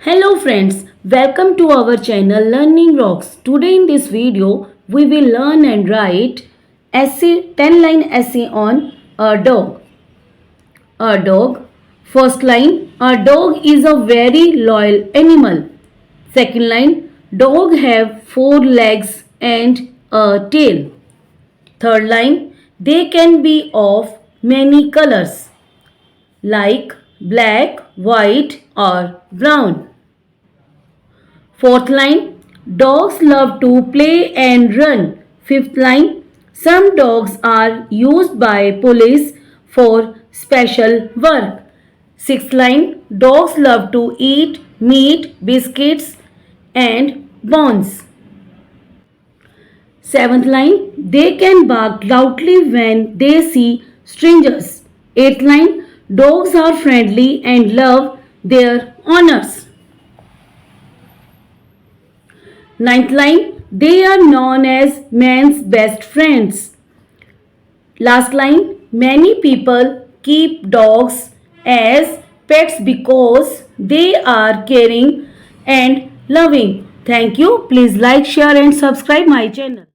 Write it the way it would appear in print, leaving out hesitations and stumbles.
Hello friends, welcome to our channel Learning Rocks. Today in this video, we will learn and write essay 10-line essay on a dog. A dog. First line, a dog is a very loyal animal. Second line, dog have 4 legs and a tail. Third line, they can be of many colors like black, white or brown. Fourth line, dogs love to play and run. Fifth line, some dogs are used by police for special work. Sixth line, dogs love to eat meat, biscuits and bones. Seventh line, they can bark loudly when they see strangers. Eighth line, dogs are friendly and love their owners. Ninth line, they are known as man's best friends. Last line, many people keep dogs as pets because they are caring and loving. Thank you. Please like, share and subscribe my channel.